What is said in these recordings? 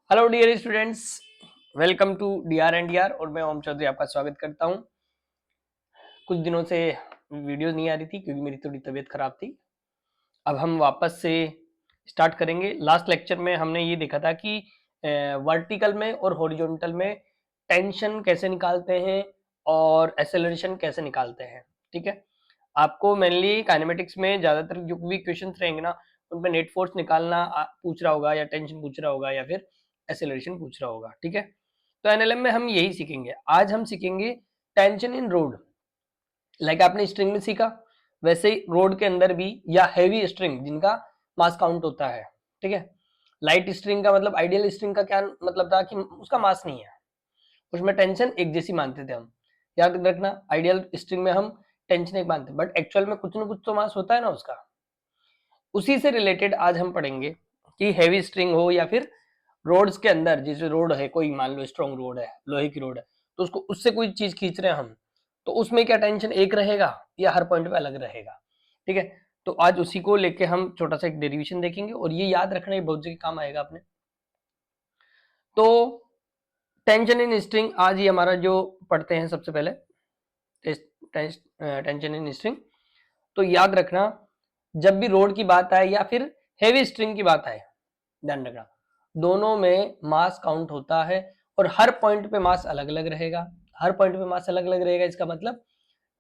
Hello dear students, welcome to D R और मैं ओम चौधरी आपका स्वागत करता हूं। कुछ दिनों से वीडियो नहीं आ रही थी क्योंकि मेरी थोड़ी तबीयत खराब थी। अब हम वापस से स्टार्ट करेंगे। लास्ट लेक्चर में हमने ये देखा था कि वर्टिकल में और हॉरिजॉन्टल में टेंशन कैसे निकालते हैं और एक्सेलरेशन कैसे निकालते हैं। ठीक है, आपको मेनली काइनेमेटिक्स में ज़्यादातर जो भी क्वेश्चन रहेंगे ना, उनमें नेट फोर्स निकालना पूछ रहा होगा या टेंशन पूछ रहा होगा या फिर एक्सेलरेशन पूछ रहा होगा। ठीक है, तो एनएलएम में हम यही सीखेंगे। आज हम सीखेंगे टेंशन इन रोड। लाइक आपने स्ट्रिंग में सीखा, वैसे ही रोड के अंदर भी, या हैवी स्ट्रिंग जिनका मास काउंट होता है। ठीक है, लाइट स्ट्रिंग का मतलब, आइडियल स्ट्रिंग का क्या मतलब था कि उसका मास नहीं है, उसमें टेंशन एक जैसी मानते थे हम। याद रखना, आइडियल स्ट्रिंग में हम टेंशन एक मानते, बट एक्चुअल में कुछ ना कुछ तो मास होता है ना उसका। उसी से रिलेटेड आज हम पढ़ेंगे कि हैवी स्ट्रिंग हो या फिर रोड्स के अंदर, जैसे रोड है कोई, मान लो स्ट्रॉन्ग रोड है, लोहे की रोड है, तो उसको उससे कोई चीज खींच रहे हैं हम, तो उसमें क्या टेंशन एक रहेगा या हर पॉइंट पे अलग रहेगा। ठीक है, तो आज उसी को लेके हम छोटा सा एक डेरिवेशन देखेंगे और ये याद रखना, ये बहुत जगह काम आएगा अपने। तो टेंशन इन स्ट्रिंग आज ये हमारा जो पढ़ते हैं सबसे पहले, टेंशन इन स्ट्रिंग। तो याद रखना, जब भी रोड की बात आए या फिर हेवी स्ट्रिंग की बात आए, ध्यान रखना दोनों में मास काउंट होता है और हर पॉइंट पे मास अलग अलग रहेगा। हर पॉइंट पे मास अलग अलग रहेगा, इसका मतलब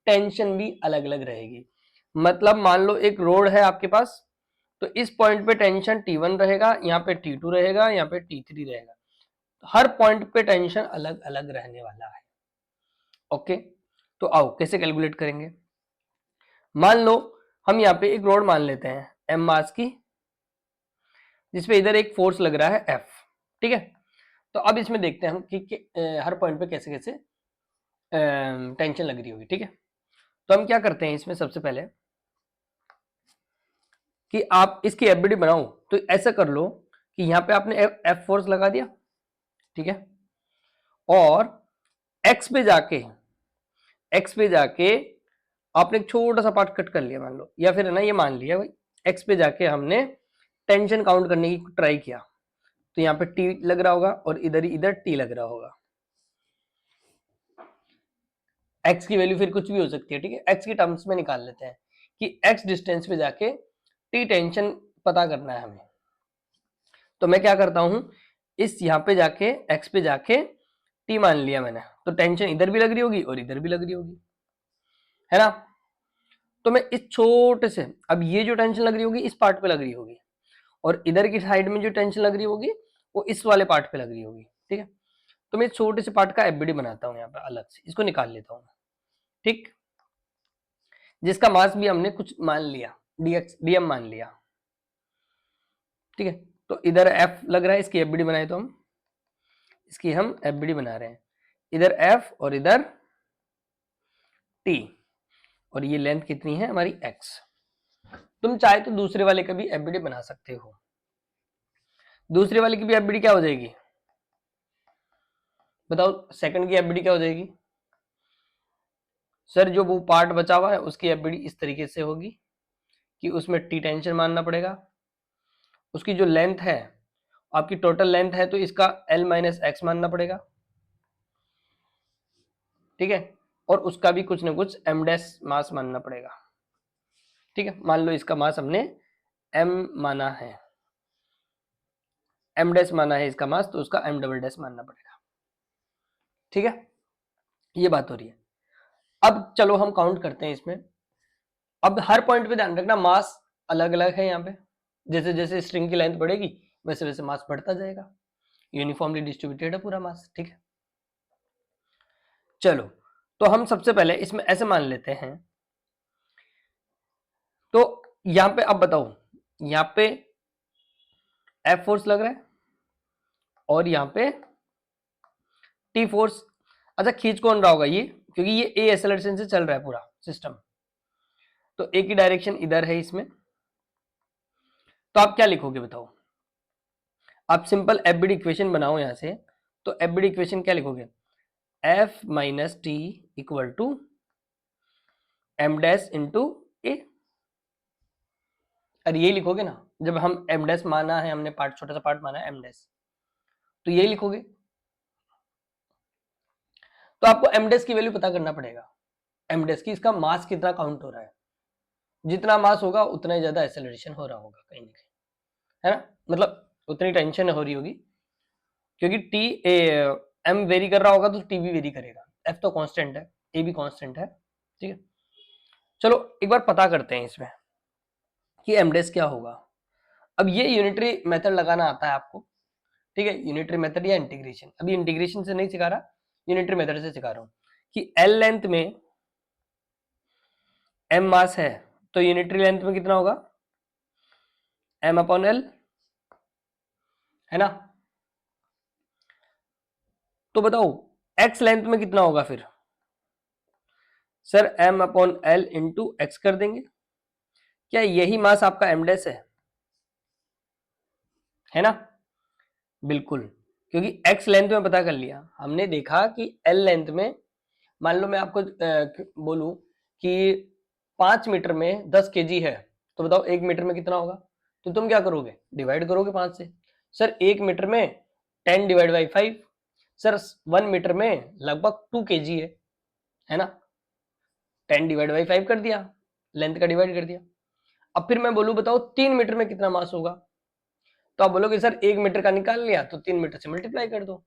टेंशन भी अलग अलग रहेगी। मतलब मान लो एक रोड है आपके पास, तो इस पॉइंट पे टेंशन T1 रहेगा, यहाँ पे T2 रहेगा, यहाँ पे T3 रहेगा। हर पॉइंट पे टेंशन अलग अलग रहने वाला है। ओके, तो आओ कैसे कैलकुलेट करेंगे। मान लो हम यहाँ पे एक रोड मान लेते हैं m मास की, जिसपे इधर एक फोर्स लग रहा है F। ठीक है, तो अब इसमें देखते हैं हम कि हर पॉइंट पे कैसे कैसे टेंशन लग रही होगी। ठीक है, तो हम क्या करते हैं इसमें, सबसे पहले कि आप इसकी एफबीडी बनाओ, तो ऐसा कर लो कि यहाँ पे आपने एफ फोर्स लगा दिया। ठीक है, और एक्स पे जाके आपने एक छोटा सा पार्ट कट कर लिया मान लो, या फिर है ना ये मान लिया भाई, एक्स पे जाके हमने टेंशन काउंट करने की ट्राई किया, तो यहाँ पे टी लग रहा होगा और इधर टी लग रहा होगा। एक्स की वैल्यू फिर कुछ भी हो सकती है। ठीक है, एक्स की टर्म्स में निकाल लेते हैं कि एक्स डिस्टेंस पे जाके टी टेंशन पता करना है हमें। तो मैं क्या करता हूं, इस यहाँ पे जाके एक्स पे जाके टी मान लिया मैंने, तो टेंशन इधर भी लग रही होगी और इधर भी लग रही होगी, है ना। तो मैं इस छोटे से, अब ये जो टेंशन लग रही होगी इस पार्ट पे लग रही होगी, और इधर की साइड में जो टेंशन लग रही होगी वो इस वाले पार्ट पे लग रही होगी। ठीक है, तो मैं इस छोटे से पार्ट का एफबीडी बनाता हूँ यहाँ पे अलग से, इसको निकाल लेता हूँ। ठीक, जिसका मास भी हमने कुछ मान लिया, डीएम मान लिया। ठीक है, तो इधर एफ लग रहा है, इसकी एफबीडी बनाए तो हम इसकी हम एफबीडी बना रहे हैं, इधर एफ और इधर टी, और ये लेंथ कितनी है हमारी एक्स। तुम चाहे तो दूसरे वाले का भी एफबीडी बना सकते हो। दूसरे वाले की भी एफबीडी क्या हो जाएगी बताओ, सेकंड की एफबीडी क्या हो जाएगी सर? जो वो पार्ट बचा हुआ है उसकी एफबीडी इस तरीके से होगी कि उसमें टी टेंशन मानना पड़ेगा, उसकी जो लेंथ है, आपकी टोटल लेंथ है तो इसका L माइनस एक्स मानना पड़ेगा। ठीक है, और उसका भी कुछ ना कुछ एम डैश मास मानना पड़ेगा। ठीक है, मान लो इसका मास हमने m माना है, एम डैश माना है इसका मास, तो उसका m डबल डैश मानना पड़ेगा। ठीक है, ये बात हो रही है। अब चलो हम काउंट करते हैं इसमें। अब हर पॉइंट पे ध्यान रखना, मास अलग अलग है यहाँ पे, जैसे जैसे स्ट्रिंग की लेंथ बढ़ेगी वैसे वैसे मास बढ़ता जाएगा, यूनिफॉर्मली डिस्ट्रीब्यूटेड है पूरा मास। ठीक है, चलो तो हम सबसे पहले इसमें ऐसे मान लेते हैं, तो यहां पे अब बताओ, यहां पे एफ फोर्स लग रहा है और यहां पे टी फोर्स। अच्छा, खींच कौन रहा होगा ये, क्योंकि ये ए एक्सेलरेशन से चल रहा है पूरा सिस्टम, तो ए की डायरेक्शन इधर है इसमें। तो आप क्या लिखोगे बताओ, आप सिंपल एफबीडी इक्वेशन बनाओ यहां से, तो एफबीडी इक्वेशन क्या लिखोगे, F minus T equal to M dash into A. और ये लिखोगे ना, जब हम एम डैश माना है, हमने पार्ट छोटा सा पार्ट माना है एम डैश, तो यही लिखोगे। तो आपको एमडेस की वैल्यू पता करना पड़ेगा, एमडेस की, इसका मास कितना काउंट हो रहा है। जितना मास होगा उतना ही ज्यादा एक्सेलरेशन हो रहा होगा कहीं ना कहीं, है ना, मतलब उतनी टेंशन हो रही होगी, क्योंकि टी एम वेरी कर रहा होगा तो टी भी वेरी करेगा। एफ तो कांस्टेंट है, ए भी कांस्टेंट है, ठीक है। चलो एक बार पता करते हैं इसमें कि एमडेस क्या होगा। अब ये यूनिटरी मेथड लगाना आता है आपको, ठीक है, यूनिटरी मेथड या इंटीग्रेशन। अभी इंटीग्रेशन से नहीं सिखा रहा, यूनिटरी मेथड से सिखा रहा हूं कि एल लेंथ में एम मास है, तो यूनिटरी लेंथ में कितना होगा, एम अपॉन एल, है ना। तो बताओ एक्स लेंथ में कितना होगा फिर, sir M upon L into X कर देंगे। क्या यही मास आपका एमडेस है ना, बिल्कुल, क्योंकि एक्स लेंथ में पता कर लिया हमने, देखा कि एल लेंथ में, मान लो मैं आपको बोलूं कि 5 मीटर में 10 kg है, तो बताओ 1 मीटर में कितना होगा। तो तुम क्या करोगे, डिवाइड करोगे 5 से। सर 1 मीटर में 10 डिवाइड बाई 5, सर 1 मीटर में लगभग 2 kg है ना, 10 डिवाइड बाई 5 कर दिया, लेंथ का डिवाइड कर दिया। अब फिर मैं बोलूं बताओ 3 मीटर में कितना मास होगा, तो आप बोलोगे सर 1 मीटर का निकाल लिया तो 3 मीटर से मल्टीप्लाई कर दो,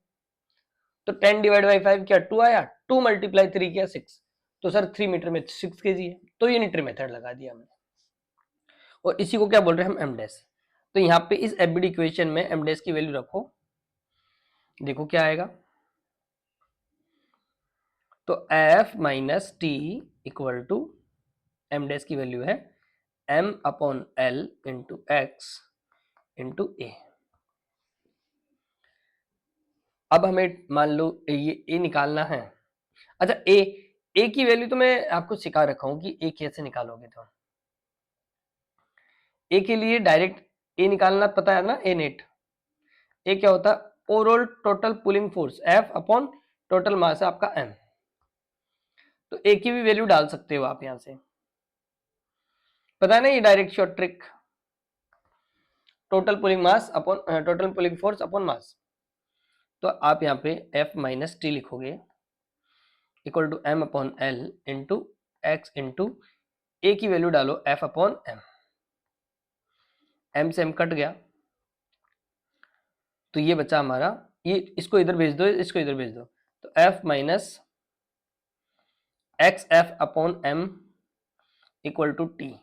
तो 10 डिवाइड बाई 5 क्या 2 आया, 2 मल्टीप्लाई 3 क्या 6, तो सर 3 मीटर में 6 kg है, तो यूनिटरी मेथड लगा दिया हमने। और इसी को क्या बोल रहे हैं हम, एमडेस। तो यहाँ पे इस एफबीडी इक्वेशन में एमडेस की वैल्यू रखो, देखो क्या आएगा। तो F minus T equal to, M dash की वैल्यू है M upon L into X into A. अब हमें मान लो ये ए निकालना है। अच्छा ए की वैल्यू तो मैं आपको सिखा रखा हूं कि ए कैसे निकालोगे। तो ए के लिए डायरेक्ट ए निकालना पता है ना, ए नेट। ए क्या होता है, overall total pulling force F upon total mass है आपका एम। तो ए की भी वैल्यू डाल सकते हो आप यहां से, पता है ना, ये direct short trick, total pulling mass upon total pulling force upon mass. तो आप यहाँ पे एफ माइनस टी लिखोगे equal to M upon L into X into A की वैल्यू डालो एफ अपॉन एम, एम से एम कट गया, तो ये बचा हमारा, ये इसको इधर भेज दो, इसको इधर भेज दो, तो F minus X F upon M equal to T.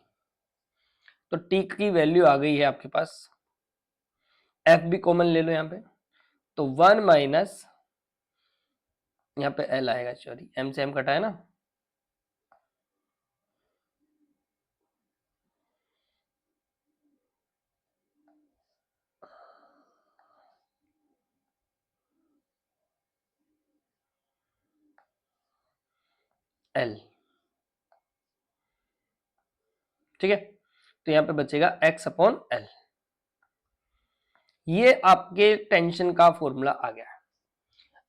तो टी की वैल्यू आ गई है आपके पास, एफ भी कॉमन ले लो यहाँ पे, तो 1 माइनस, यहाँ पे एल आएगा, सॉरी एम से एम कटा है ना, एल, ठीक है। तो यहाँ पे बचेगा एक्स अपॉन एल, ये आपके टेंशन का फॉर्मूला आ गया।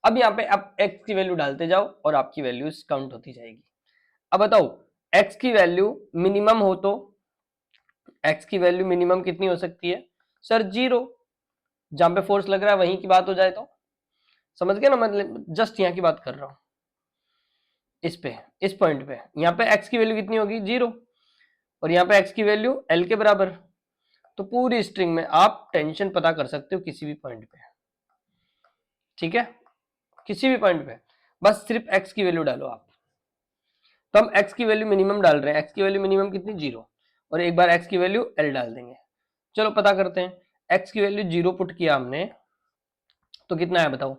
अब यहाँ पे आप एक्स की वैल्यू डालते जाओ और आपकी वैल्यूज काउंट होती जाएगी। अब बताओ एक्स की वैल्यू मिनिमम हो तो, एक्स की वैल्यू मिनिमम कितनी हो सकती है, सर 0, जहां पे फोर्स लग रहा है वहीं की बात हो जाए तो, समझ गए ना, मतलब जस्ट यहाँ की बात कर रहा हूं, इस पे, इस पॉइंट पे, यहाँ पे एक्स की वैल्यू कितनी होगी 0, और यहाँ पे एक्स की वैल्यू एल के बराबर। तो पूरी स्ट्रिंग में आप टेंशन पता कर सकते हो किसी भी पॉइंट पे, ठीक है, किसी भी पॉइंट पे, बस सिर्फ एक्स की वैल्यू डालो आप। तो हम एक्स की वैल्यू मिनिमम डाल रहे हैं, एक्स की वैल्यू मिनिमम कितनी 0, और एक बार एक्स की वैल्यू एल डाल देंगे। चलो पता करते हैं, एक्स की वैल्यू 0 पुट किया हमने, तो कितना है बताओ,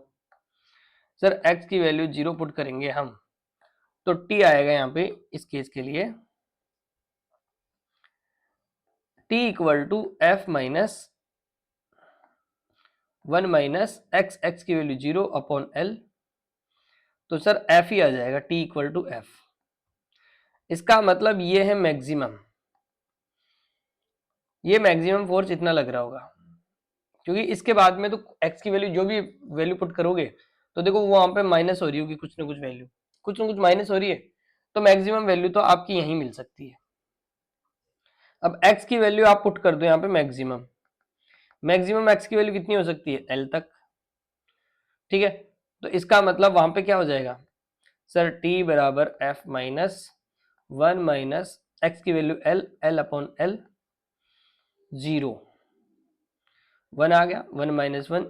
सर एक्स की वैल्यू 0 पुट करेंगे हम, तो टी आएगा यहाँ पे इस केस के लिए T equal to F minus 1 minus X, X की वैल्यू 0 अपॉन एल, तो सर एफ ही आ जाएगा, टी इक्वल टू एफ। इसका मतलब ये है मैक्सिमम, ये मैक्सिमम फोर्स इतना लग रहा होगा, क्योंकि इसके बाद में तो एक्स की वैल्यू जो भी वैल्यू पुट करोगे, तो देखो वहां पे माइनस हो रही होगी, कुछ ना कुछ वैल्यू, कुछ ना कुछ माइनस हो रही है, तो मैक्सिमम वैल्यू तो आपकी यहीं मिल सकती है। अब एक्स की वैल्यू आप पुट कर दो यहाँ पे मैक्सिमम, मैक्सिमम एक्स की वैल्यू कितनी हो सकती है एल तक, ठीक है, तो इसका मतलब वहां पे क्या हो जाएगा सर, t बराबर f माइनस 1 माइनस एक्स की value l, l upon l, 0, 1 आ गया, 1 minus 1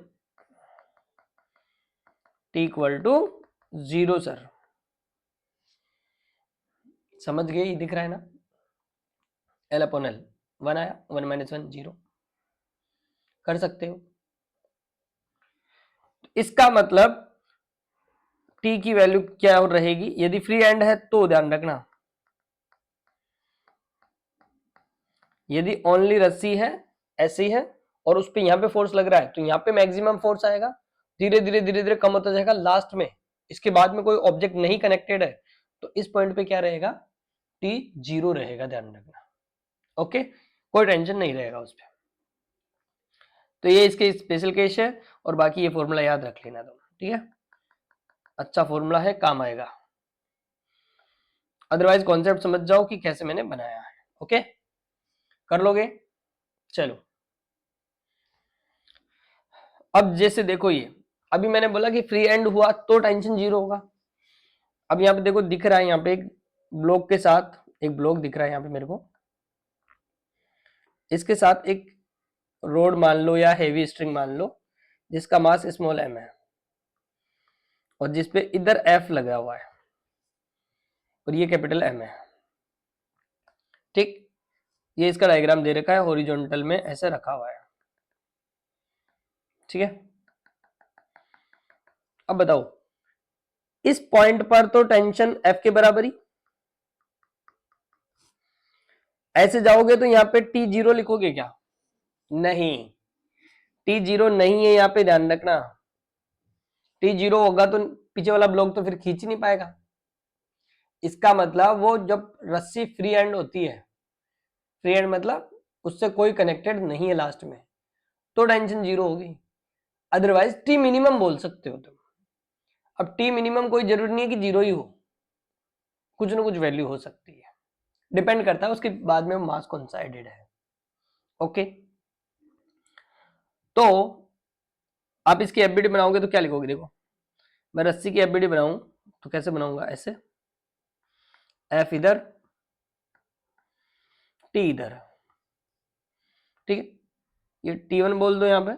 t equal to 0 sir. समझ गए, ये दिख रहा है ना, l अपॉन l, 1 आया, 1 माइनस 1 0, कर सकते हो। इसका मतलब t की वैल्यू क्या रहेगी, यदि फ्री एंड है तो ध्यान रखना, यदि ओनली रस्सी है ऐसी है और उस पे यहाँ पे फोर्स लग रहा है तो यहाँ पे मैक्सिमम फोर्स आएगा, धीरे धीरे धीरे धीरे कम होता जाएगा, लास्ट में इसके बाद में कोई ऑब्जेक्ट नहीं कनेक्टेड है तो इस पॉइंट पे क्या रहेगा, t 0 रहेगा, ध्यान रखना। ओके, कोई टेंशन नहीं रहेगा उस पर। तो ये इसके स्पेशल केस है और बाकी ये फॉर्मूला याद रख लेना तुम, ठीक है, अच्छा फॉर्मूला है, काम आएगा। अदरवाइज कॉन्सेप्ट समझ जाओ कि कैसे मैंने बनाया है। ओके, कर लोगे, चलो। अब जैसे देखो, ये अभी मैंने बोला कि फ्री एंड हुआ तो टेंशन 0 होगा। अब यहाँ पे देखो दिख रहा है, यहाँ पे एक ब्लॉक के साथ एक ब्लॉक दिख रहा है यहाँ पे मेरे को, इसके साथ एक रोड मान लो या हेवी स्ट्रिंग मान लो जिसका मास स्मॉल m है और जिसपे इधर F लगा हुआ है और ये कैपिटल M है। ठीक, ये इसका डायग्राम दे रखा है, हॉरिजॉन्टल में ऐसे रखा हुआ है। ठीक है, अब बताओ इस पॉइंट पर तो टेंशन F के बराबर ही, ऐसे जाओगे तो यहाँ पे T0 लिखोगे क्या, नहीं, T0 नहीं है यहाँ पे, ध्यान रखना। T0 होगा तो पीछे वाला ब्लॉक तो फिर खींच ही नहीं पाएगा। इसका मतलब वो जब रस्सी फ्री एंड होती है, फ्री एंड मतलब उससे कोई कनेक्टेड नहीं है लास्ट में, तो टेंशन 0 होगी, अदरवाइज टी मिनिमम बोल सकते हो तुम। अब टी मिनिमम कोई जरूरी नहीं है कि 0 ही हो, कुछ ना कुछ वैल्यू हो सकती है, डिपेंड करता है उसके बाद में मास कौन सा एडेड है। ओके, तो आप इसकी एफबीडी बनाओगे तो क्या लिखोगे, देखो मैं रस्सी की एफबीडी बनाऊं तो कैसे बनाऊंगा, ऐसे एफ इधर टी इधर, ठीक है, ये T1 बोल दो, यहाँ पे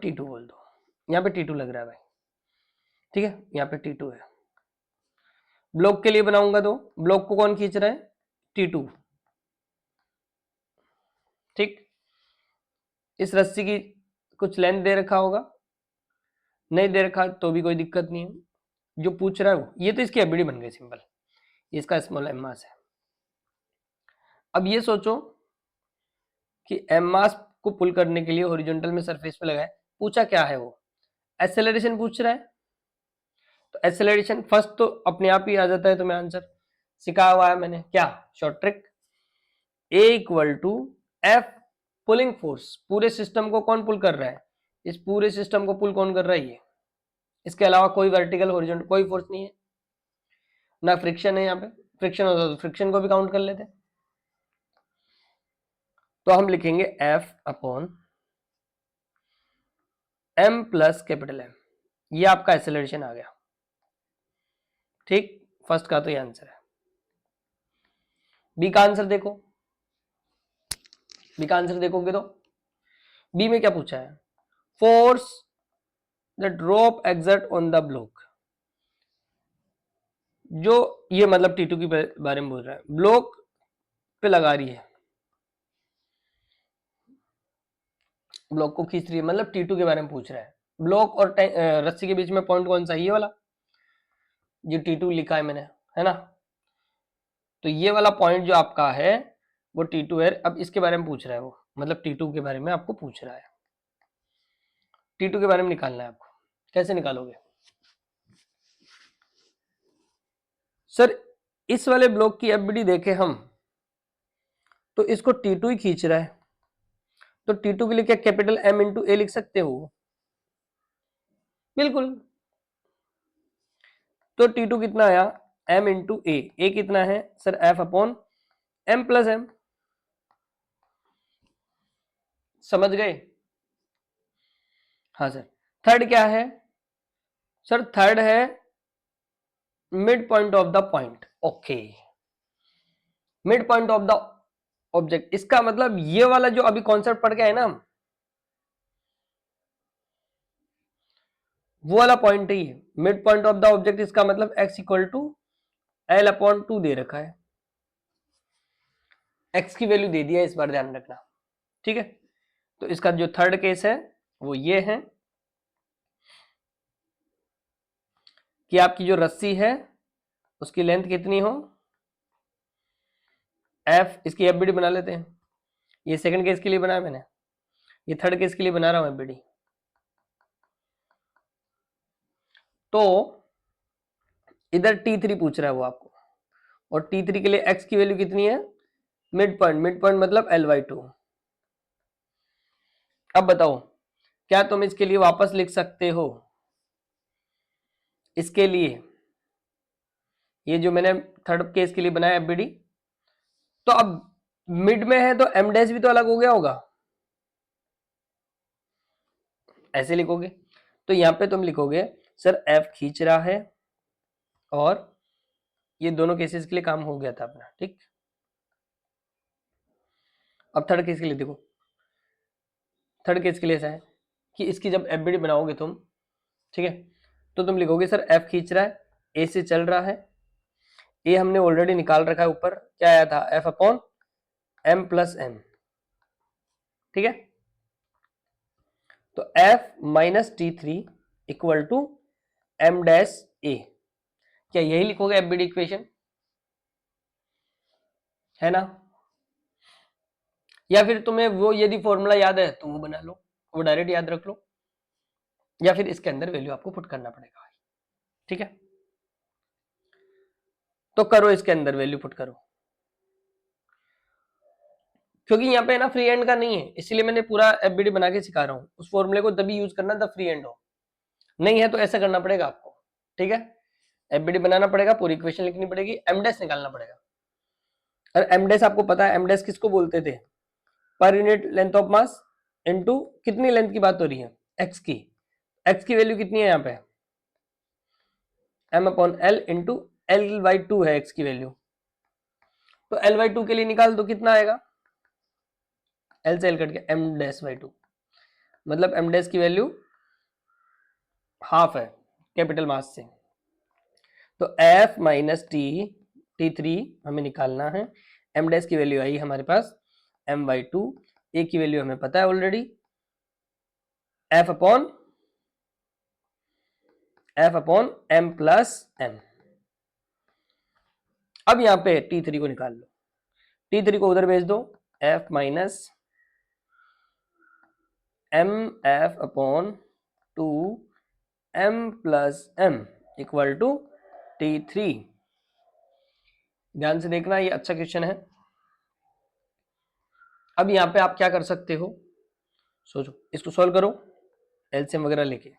T2 बोल दो, यहाँ पे T2 लग रहा है भाई, ठीक है, यहाँ पे T2 है। ब्लॉक के लिए बनाऊंगा तो ब्लॉक को कौन खींच रहा है, T2, ठीक, इस रस्सी की कुछ लेंथ दे रखा होगा, नहीं दे रखा तो भी कोई दिक्कत नहीं है, जो पूछ रहा है वो, ये तो इसकी एफबीडी बन गई सिंपल, इसका स्मॉल एम मास है। अब ये सोचो कि एम मास को पुल करने के लिए हॉरिजॉन्टल में सरफेस पे लगाए, पूछा क्या है वो, एक्सेलरेशन पूछ रहा है, तो एक्सेलरेशन फर्स्ट तो अपने आप ही आ जाता है, तुम्हें आंसर सिखाया हुआ है मैंने, क्या short trick, A equal to F pulling force, पूरे सिस्टम को कौन पुल कर रहा है, इस पूरे सिस्टम को पुल कौन कर रहा है, ये, इसके अलावा कोई वर्टिकल हॉरिजॉन्टल कोई फोर्स नहीं है, ना फ्रिक्शन है, यहाँ पे फ्रिक्शन होता तो फ्रिक्शन को भी काउंट कर लेते, तो हम लिखेंगे F upon M plus capital M, ये आपका एक्सेलरेशन आ गया। ठीक, फर्स्ट का तो ये आंसर है। बी का आंसर देखो, बी का आंसर देखोगे तो बी में क्या पूछा है, force the drop exert on the block, जो ये मतलब T2 के बारे में बोल रहा है, ब्लॉक पे लगा रही है, ब्लॉक को खींच रही है, मतलब T2 के बारे में पूछ रहा है। ब्लॉक और रस्सी के बीच में पॉइंट कौन सा, ये वाला, ये T2 लिखा है मैंने, है ना, तो ये वाला पॉइंट जो आपका है वो T2 है। अब इसके बारे में पूछ रहा है वो, मतलब T2 के बारे में आपको पूछ रहा है, T2 के बारे में निकालना है आपको, कैसे निकालोगे सर, इस वाले ब्लॉक की एफबीडी देखें हम तो इसको T2 ही खींच रहा है, तो T2 के लिए क्या कैपिटल M इंटू ए लिख सकते हो, बिल्कुल, तो T2 कितना आया, M इंटू ए कितना है sir, F upon M plus M, समझ गए, हाँ सर, थर्ड क्या है सर? थर्ड है mid point of the point. Okay, mid point of the object, इसका मतलब ये वाला जो अभी कॉन्सेप्ट पढ़ के है ना, वो वाला पॉइंट ही है mid point of the object. इसका मतलब x इक्वल टू L/2 दे रखा है, x की वैल्यू दे दिया, इस बार ध्यान रखना, ठीक है। तो इसका जो थर्ड केस है वो ये है कि आपकी जो रस्सी है उसकी लेंथ कितनी हो, f, इसकी एफबीडी बना लेते हैं। ये सेकंड केस के लिए बनाया मैंने, ये थर्ड केस के लिए बना रहा हूं एफबीडी। तो इधर T3 पूछ रहा है वो आपको, और T3 के लिए x की वैल्यू कितनी है, मिड पॉइंट, मिड पॉइंट मतलब L/2। अब बताओ क्या तुम इसके लिए वापस लिख सकते हो? इसके लिए ये जो मैंने थर्ड केस के लिए बनाया एफबीडी, तो अब मिड में है तो m डैश भी तो अलग हो गया होगा, ऐसे लिखोगे। तो यहां पे तुम लिखोगे सर f खींच रहा है, और ये दोनों केसेस के लिए काम हो गया था अपना, ठीक। अब थर्ड केस के लिए देखो, थर्ड केस के लिए ऐसा है कि इसकी जब एफबीडी बनाओगे तुम, ठीक है, तो तुम लिखोगे सर f खींच रहा है, a से चल रहा है, a हमने ऑलरेडी निकाल रखा है, ऊपर क्या आया था, f/m+m, ठीक है। तो f minus T3 equal to m dash a, क्या यही लिखोगे एफबीडी इक्वेशन, है ना? या फिर तुम्हें वो यदि फॉर्मूला याद है तो वो बना लो, वो डायरेक्ट याद रख लो, या फिर इसके अंदर वैल्यू आपको पुट करना पड़ेगा, ठीक है। तो करो, इसके अंदर वैल्यू पुट करो, क्योंकि यहाँ पे ना फ्री एंड का नहीं है, इसलिए मैंने पूरा एफबीडी बना के सिखा रहा हूँ। उस फॉर्मूले को तभी यूज करना जब फ्री एंड हो, नहीं है तो ऐसा करना पड़ेगा आपको, ठीक है। एफबीडी बनाना पड़ेगा, पूरी इक्वेशन लिखनी पड़ेगी, एम डैश निकालना पड़ेगा। और एम डैश आपको पता है, एम डैश किसको बोलते थे, per unit length of mass into कितनी लेंथ की बात हो रही है, एक्स की। एक्स की वैल्यू कितनी है यहाँ पे, m/l इंटू L/2 है एक्स की वैल्यू। तो L/2 के लिए निकाल दो, कितना आएगा, L से L कट गया, m'/2, मतलब m डैश की वैल्यू हाफ है कैपिटल मास से। तो f माइनस T3 हमें निकालना है, m डैश की वैल्यू आई हमारे पास m/2, a की वैल्यू हमें पता है ऑलरेडी, f/m+m। अब यहाँ पे T3 को निकाल लो, T3 को उधर भेज दो, f minus mf/2 m+m equal to T3। ध्यान से देखना, ये अच्छा क्वेश्चन है। अब यहाँ पे आप क्या कर सकते हो, सोचो, इसको सॉल्व करो एलसीएम वगैरह लेके।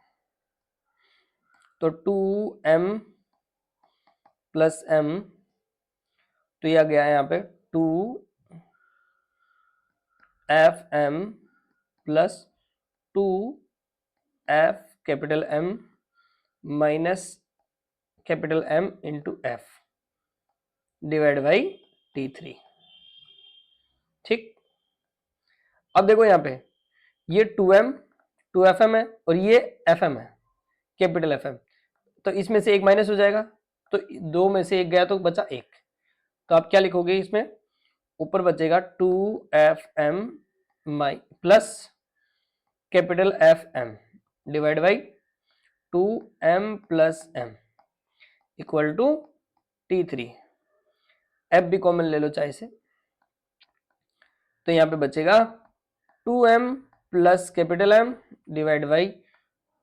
तो 2m+m, तो यह गया है यहाँ पे 2fm plus 2f capital M minus capital M into f divide by T3, ठीक। अब देखो यहाँ पे ये 2fm है और ये fm है, कैपिटल FM, तो इसमें से एक माइनस हो जाएगा, तो दो में से एक गया तो बचा एक। तो आप क्या लिखोगे इसमें, ऊपर बचेगा 2fm plus capital FM divide by 2m+m equal to T3। f भी कॉमन ले लो चाहे से, तो यहाँ पे बचेगा 2m plus capital M divide by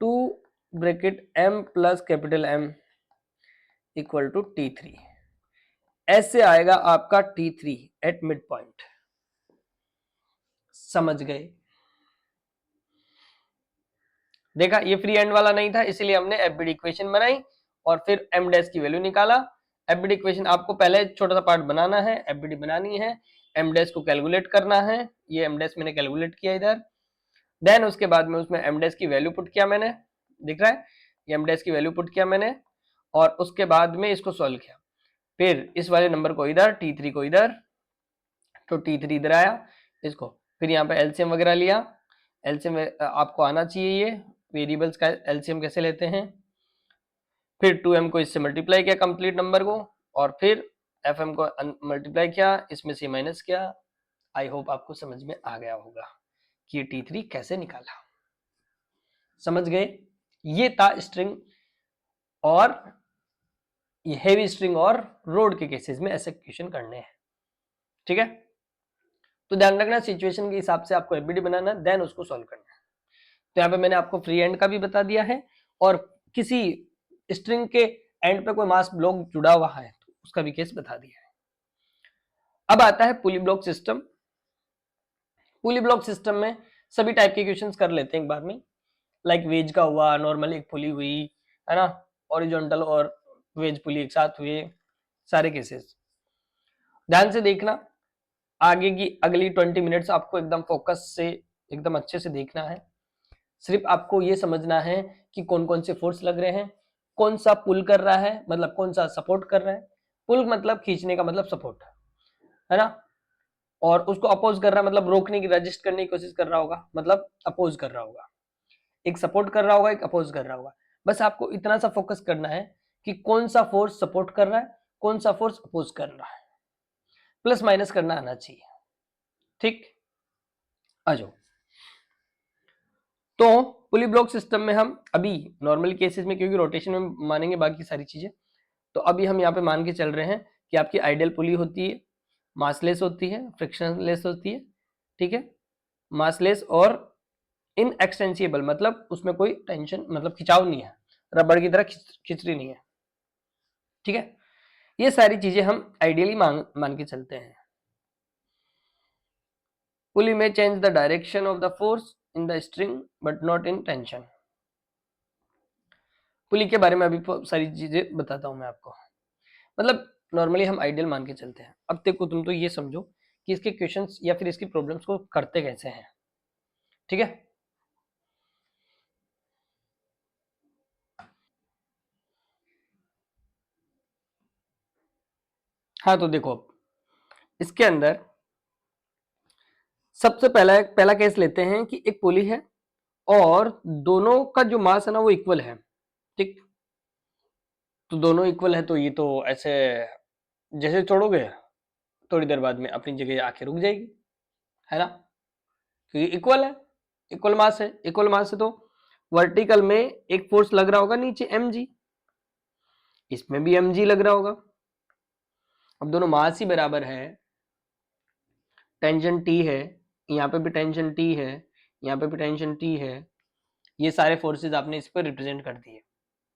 2 bracket m plus capital M equal to T3। ऐसे आएगा आपका T3 एट मिड पॉइंट। समझ गए? देखा, ये फ्री एंड वाला नहीं था, इसीलिए हमने एफबीडी इक्वेशन बनाई और फिर m डैश की वैल्यू निकाला। एफबीडी इक्वेशन आपको पहले छोटा सा पार्ट बनाना है, एफबीडी बनानी है, m डैश को कैलकुलेट करना है, ये m डैश मैंने कैलकुलेट किया इधर, देन उसके बाद में उसमें m डैश की वैल्यू पुट किया मैंने, दिख रहा है, ये m डैश की वैल्यू पुट किया मैंने और उसके बाद में इसको सॉल्व किया, फिर इस वाले नंबर को इधर, T3 को इधर, तो T3 इधर आया इसको, फिर यहाँ पे एलसीएम वगैरह लिया, एलसीएम आपको आना चाहिए, ये वेरिएबल्स का एलसीएम कैसे लेते हैं, फिर 2m को इससे मल्टीप्लाई किया कंप्लीट नंबर को, और फिर fm को मल्टीप्लाई किया, इसमें से माइनस किया। आई होप आपको समझ में आ गया होगा कि ये T3 कैसे निकाला, समझ गए। ये था स्ट्रिंग और ये हेवी स्ट्रिंग और रोड के केसेस में ऐसे क्वेश्चन करने हैं, ठीक है। तो ध्यान रखना सिचुएशन के हिसाब से आपको एबीडी बनाना है, देन उसको सॉल्व करना है। तो यहाँ पे मैंने आपको फ्री एंड का भी बता दिया है, और किसी स्ट्रिंग के एंड पे कोई मास ब्लॉक जुड़ा हुआ है तो उसका भी केस बता दिया है। अब आता है पुली ब्लॉक सिस्टम। पुली ब्लॉक सिस्टम में सभी टाइप के क्वेश्चंस कर लेते हैं एक बार में, लाइक वेज का हुआ, नॉर्मल एक पुली हुई है ना, हॉरिजॉन्टल और वेज पुली एक साथ हुए, सारे केसेस ध्यान से देखना। आगे की अगली 20 मिनट्स आपको एकदम फोकस से एकदम अच्छे से देखना है। सिर्फ आपको ये समझना है कि कौन कौन से फोर्स लग रहे हैं, कौन सा पुल कर रहा है मतलब कौन सा सपोर्ट कर रहा है, पुल मतलब खींचने का मतलब सपोर्ट है ना, और उसको अपोज कर रहा है मतलब रोकने की, रजिस्ट करने की कोशिश कर रहा होगा मतलब अपोज कर रहा होगा, एक सपोर्ट कर रहा होगा एक अपोज कर रहा होगा। बस आपको इतना सा फोकस करना है कि कौन सा फोर्स सपोर्ट कर रहा है, कौन सा फोर्स अपोज कर रहा है, प्लस माइनस करना आना चाहिए, ठीक। आ जाओ। तो पुली ब्लॉक सिस्टम में हम अभी नॉर्मल केसेस में, क्योंकि रोटेशन में मानेंगे बाकी सारी चीजें, तो अभी हम यहाँ पे मान के चल रहे हैं कि आपकी आइडियल पुली होती है, मासलेस होती है, फ्रिक्शनलेस होती है, ठीक है, मासलेस और इनएक्सटेंसिबल मतलब उसमें कोई टेंशन मतलब खिंचाव नहीं है, रबड़ की तरह खिंच रही नहीं है, ठीक है। ये सारी चीजें हम आइडियली मान के चलते हैं। पुली में change the direction of the force in the string but not in tension. Pulley के बारे में अभी सारी चीजें बताता हूं मैं आपको, मतलब नॉर्मली हम आइडियल मान के चलते हैं। अब देखो तुम तो ये समझो कि इसके क्वेश्चंस या फिर इसकी प्रॉब्लम्स को करते कैसे हैं, ठीक है। हाँ तो देखो इसके अंदर सबसे पहला केस लेते हैं कि एक पुली है और दोनों का जो मास है ना वो इक्वल है, ठीक। तो दोनों इक्वल है तो ये तो ऐसे जैसे छोड़ोगे थोड़ी देर बाद में अपनी जगह आके रुक जाएगी, है ना, क्योंकि इक्वल है, इक्वल मास है, इक्वल मास है तो वर्टिकल में एक फोर्स लग रहा होगा नीचे mg, इसमें भी mg लग रहा होगा। अब दोनों मास ही बराबर है, टेंशन t है, यहाँ पे भी टेंशन t है, यहाँ पे भी टेंशन t है, ये सारे फोर्सेस आपने इस पर रिप्रेजेंट कर दिए,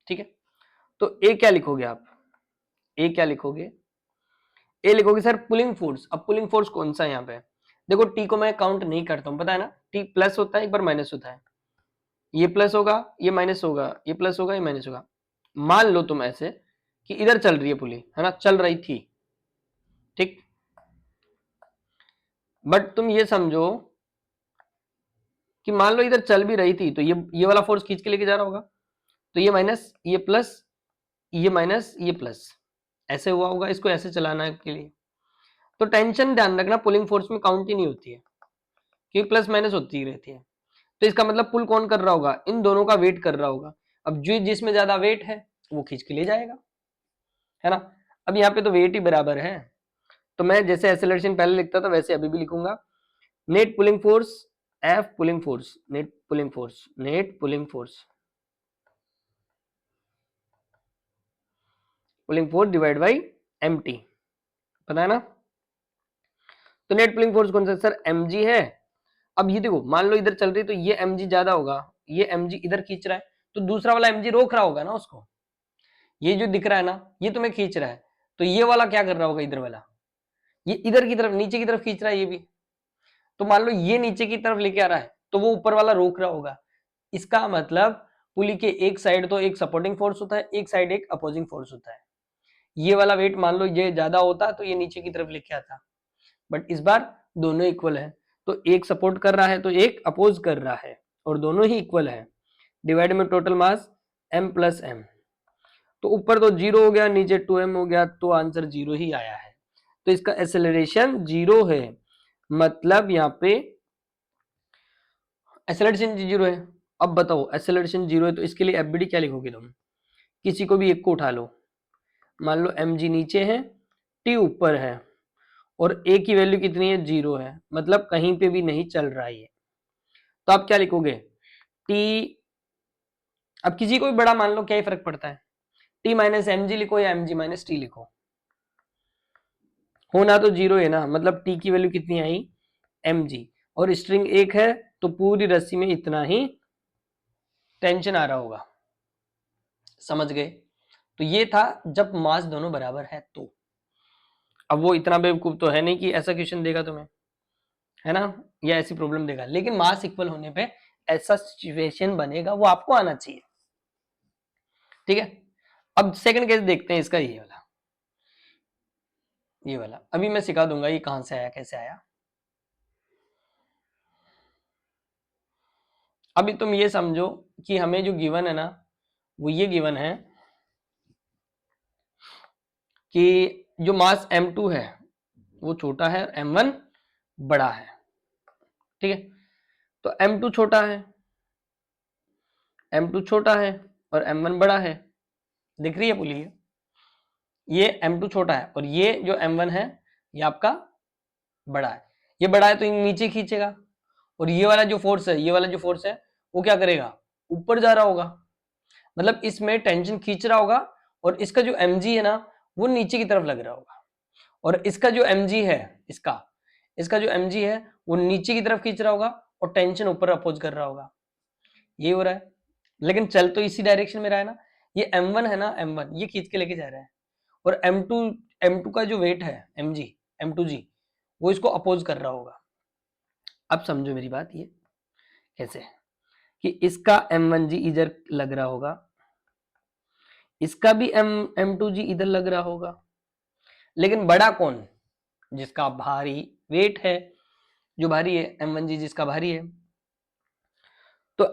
ठीक है। तो ए क्या लिखोगे आप, ए क्या लिखोगे, ए लिखोगे सर पुलिंग फोर्स। अब पुलिंग फोर्स कौन सा है यहाँ पे, देखो टी को मैं काउंट नहीं करता हूँ, पता है ना, टी प्लस होता है एक बार माइनस होता है, ये प्लस होगा ये माइनस होगा, ये प्लस होगा ये माइनस होगा। मान लो तुम ऐसे कि इधर चल रही है पुली, है ना, चल रही थी, ठीक, बट तुम ये समझो कि मान लो इधर चल भी रही थी तो ये वाला फोर्स खींच के लेके जा रहा होगा, तो ये माइनस ये प्लस, ये माइनस ये प्लस, ऐसे हुआ होगा, इसको ऐसे चलाना के लिए। तो टेंशन ध्यान रखना पुलिंग फोर्स में काउंट ही नहीं होती है, क्योंकि प्लस माइनस होती ही रहती है। तो इसका मतलब पुल कौन कर रहा होगा, इन दोनों का वेट कर रहा होगा। अब जो जिसमें ज्यादा वेट है वो खींच के ले जाएगा, है ना। अब यहाँ पे तो वेट ही बराबर है, तो मैं जैसे एक्सेलरेशन पहले लिखता था वैसे अभी भी लिखूंगा, net pulling force F pulling force, net pulling force, net pulling force, pulling force divide by M T, पता है ना। तो नेट पुलिंग फोर्स कौन सा सर, एम जी है। अब ये देखो मान लो इधर चल रही तो ये एम जी ज्यादा होगा, ये एम जी इधर खींच रहा है तो दूसरा वाला एम जी रोक रहा होगा ना उसको, ये जो दिख रहा है ना ये तुम्हें खींच रहा है, तो ये वाला क्या कर रहा होगा, इधर वाला ये इधर की तरफ नीचे की तरफ खींच रहा है ये भी, तो मान लो ये नीचे की तरफ लेके आ रहा है तो वो ऊपर वाला रोक रहा होगा। इसका मतलब पुली के एक साइड तो एक सपोर्टिंग फोर्स होता है, एक साइड एक अपोजिंग फोर्स होता है। ये वाला वेट मान लो ये ज्यादा होता तो ये नीचे की तरफ लेके आता, बट इस बार दोनों इक्वल है, तो एक सपोर्ट कर रहा है तो एक अपोज कर रहा है और दोनों ही इक्वल है, डिवाइड में total mass m plus m, तो ऊपर तो 0 हो गया, नीचे 2m हो गया, तो आंसर 0 ही आया है। तो इसका एक्सेलरेशन 0 है, मतलब यहाँ पे एक्सेलरेशन 0 है। अब बताओ एक्सेलरेशन 0 है तो इसके लिए एफबीडी क्या लिखोगे तुम? किसी को भी एक को उठा लो, मान लो mg नीचे है, t ऊपर है, और a की वैल्यू कितनी है? 0 है, मतलब कहीं पे भी नहीं चल रहा है ये। तो आप क्या लिखोगे? t, अब किसी को भी बड़ा मान लो, क्या ही फर्क पड़ता है, t माइनस एम जी लिखो या mg माइनस टी लिखो, होना तो 0 है ना, मतलब t की वैल्यू कितनी आई? mg, और स्ट्रिंग एक है तो पूरी रस्सी में इतना ही टेंशन आ रहा होगा। समझ गए? तो ये था जब मास दोनों बराबर है तो। अब वो इतना बेवकूफ तो है नहीं कि ऐसा क्वेश्चन देगा तुम्हें, है ना, या ऐसी प्रॉब्लम देगा, लेकिन मास इक्वल होने पे ऐसा सिचुएशन बनेगा, वो आपको आना चाहिए। ठीक है, अब सेकंड केस देखते हैं इसका, ये वाला, ये वाला अभी मैं सिखा दूंगा ये कहां से आया, कैसे आया। अभी तुम ये समझो कि हमें जो गिवन है ना, वो ये गिवन है कि जो मास m2 है वो छोटा है, m1 बड़ा है। ठीक है, तो m2 छोटा है, m2 छोटा है और m1 बड़ा है, दिख रही है बोलिए? ये m2 छोटा है और ये जो m1 है ये आपका बड़ा है। ये बड़ा है तो ये नीचे खींचेगा, और ये वाला जो फोर्स है, ये वाला जो फोर्स है वो क्या करेगा? ऊपर जा रहा होगा, मतलब इसमें टेंशन खींच रहा होगा, और इसका जो mg है ना वो नीचे की तरफ लग रहा होगा, और इसका जो mg है, इसका जो mg है वो नीचे की तरफ खींच रहा होगा, और टेंशन ऊपर अपोज कर रहा होगा। ये हो रहा है, लेकिन चल तो इसी डायरेक्शन में रहा है ना। ये m1 है ना, m1 ये खींच के लेके जा रहा है, और m2 का जो वेट है mg, m2g, वो इसको अपोज कर रहा होगा। अब समझो मेरी बात, ये कैसे कि इसका m1g इधर लग रहा होगा, इसका भी m2g इधर लग रहा होगा, लेकिन बड़ा कौन? जिसका भारी वेट है, जो भारी है m1g, जिसका भारी है। तो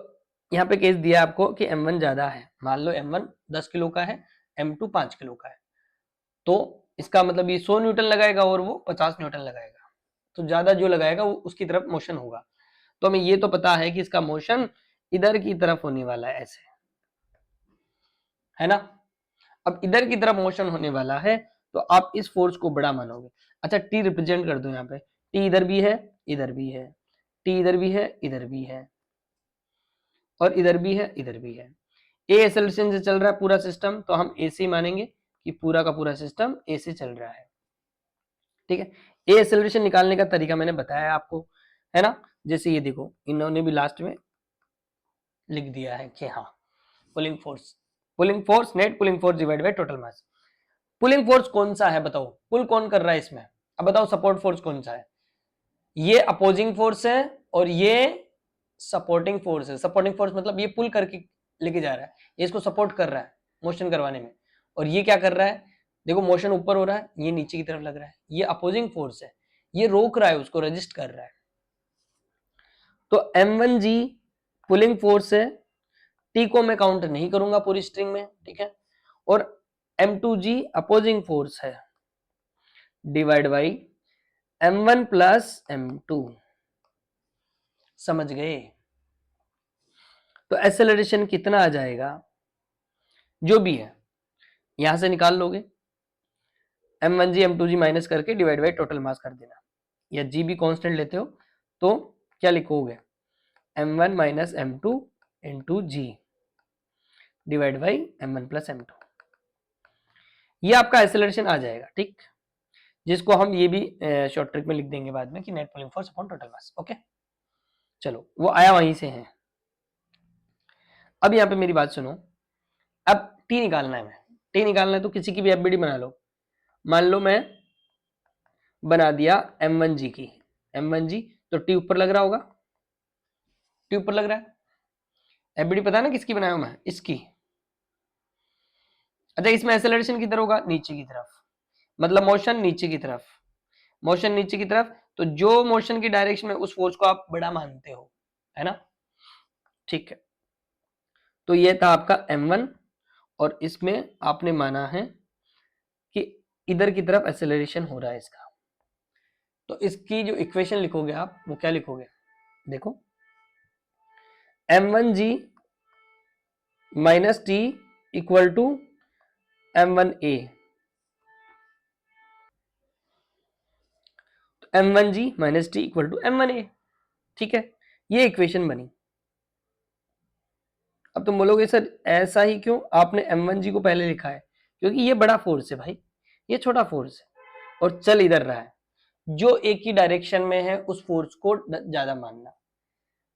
यहाँ पे केस दिया आपको कि m1 ज्यादा है, मान लो m1 10 किलो का है, m2 5 किलो का है, तो इसका मतलब ये 100 न्यूटन लगाएगा और वो 50 न्यूटन लगाएगा, तो ज्यादा जो लगाएगा वो उसकी तरफ मोशन होगा। तो हमें ये तो पता है कि इसका मोशन इधर की तरफ होने वाला है, ऐसे, है ना। अब इधर की तरफ मोशन होने वाला है तो आप इस फोर्स को बड़ा मानोगे। अच्छा, टी रिप्रेजेंट कर दो यहाँ पे, टी इधर भी है, इधर भी है, टी इधर भी है, इधर भी है, और इधर भी है, इधर भी है। ए एक्सेलरेशन से चल रहा है पूरा सिस्टम, तो हम ए से मानेंगे कि पूरा का पूरा सिस्टम ए से चल रहा है। ठीक है, ए एक्सेलरेशन निकालने का तरीका मैंने बताया आपको, है ना। जैसे ये देखो, इन्होंने भी लास्ट में लिख दिया है कि हाँ, pulling force net pulling force divide by total mass. Pulling force कौन सा है बताओ? पुल कौन कर रहा है इसमें? अब बताओ सपोर्ट फोर्स कौन सा है? ये अपोजिंग फोर्स है और ये सपोर्टिंग फोर्स है। सपोर्टिंग फोर्स मतलब ये पुल करके लेके जा रहा है, ये इसको सपोर्ट कर रहा है मोशन करवाने में, और ये क्या कर रहा है? देखो मोशन ऊपर हो रहा है, ये नीचे की तरफ लग रहा है, ये अपोजिंग फोर्स है, ये रोक रहा है, उसको रेजिस्ट कर रहा है। तो m1g पुलिंग फोर्स है, टी को मैं काउंट नहीं करूंगा पूरी स्ट्रिंग में, ठीक है, और m2g अपोजिंग फोर्स है, divide by m1 plus m2। समझ गए? तो एक्सेलरेशन कितना आ जाएगा? जो भी है यहां से निकाल लोगे, m1g m2g माइनस करके डिवाइड बाई टोटल मास कर देना, या g भी कांस्टेंट लेते हो तो क्या लिखोगे? m1 minus m2 into G divide by m1 plus m2। ये आपका एक्सेलरेशन आ जाएगा, ठीक, जिसको हम ये भी शॉर्ट ट्रिक में लिख देंगे बाद में कि net pulling force upon total mass. Okay, चलो वो आया वहीं से है। अब यहाँ पे मेरी बात सुनो, अब टी निकालना है, टी निकालना है तो किसी की भी एफबीडी बना लो। मान लो मैं बना दिया m1g की, m1g, तो टी ऊपर लग रहा होगा, टी ऊपर लग रहा है। एफबीडी पता है ना किसकी बनाया हूं मैं? इसकी। अच्छा, इसमें एक्सेलरेशन किधर होगा? नीचे की तरफ, मतलब मोशन नीचे की तरफ, मोशन नीचे की तरफ, तो जो मोशन की डायरेक्शन में उस फोर्स को आप बड़ा मानते हो, है ना। ठीक है, तो ये था आपका m1 और इसमें आपने माना है कि इधर की तरफ एक्सेलरेशन हो रहा है इसका। तो इसकी जो इक्वेशन लिखोगे आप वो क्या लिखोगे, देखो m1g minus T equal to m1a, तो m1g minus T equal to m1a। ठीक है, ये इक्वेशन बनी। अब तुम बोलोगे सर ऐसा ही क्यों, आपने m1g को पहले लिखा है, क्योंकि ये बड़ा फोर्स है भाई, ये छोटा फोर्स है और चल इधर रहा है, जो एक ही डायरेक्शन में है उस फोर्स को ज्यादा मानना।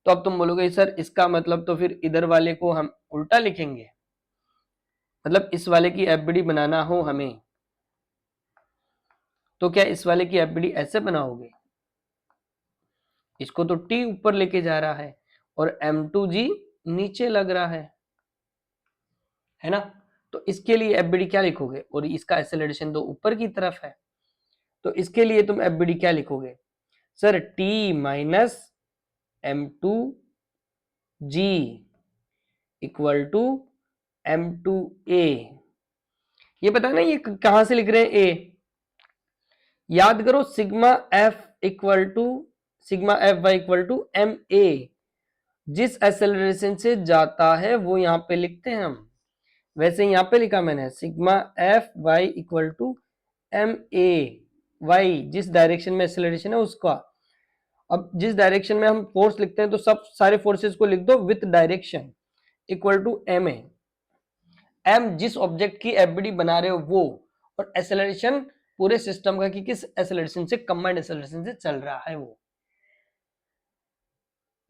तो अब तुम बोलोगे सर इसका मतलब तो फिर इधर वाले को हम उल्टा लिखेंगे, मतलब इस वाले की एफबीडी बनाना हो हमें, तो क्या इस वाले की एफबीडी ऐसे बनाओगे, इसको तो टी ऊपर लेके जा रहा है और m2g नीचे लग रहा है ना। तो इसके लिए एफबीडी क्या लिखोगे, और इसका एक्सेलरेशन तो ऊपर की तरफ है, तो इसके लिए तुम एफबीडी क्या लिखोगे, sir T minus m2g equal to m2a। ये पता ना ये कहां से लिख रहे हैं ए, याद करो sigma F equal to sigma F Y equal to M A, जिस एक्सेलरेशन से जाता है वो यहां पे लिखते हैं हम। वैसे यहां पे लिखा मैंने sigma F Y equal to M A Y, जिस डायरेक्शन में एक्सेलरेशन है उसका। अब जिस डायरेक्शन में हम फोर्स लिखते हैं तो सब सारे फोर्सेस को लिख दो with direction equal to M A, M जिस ऑब्जेक्ट की एफबीडी बना रहे हो वो, और एक्सेलरेशन पूरे सिस्टम का कि किस एक्सेलरेशन से, कंबाइंड एक्सेलरेशन से चल रहा है वो।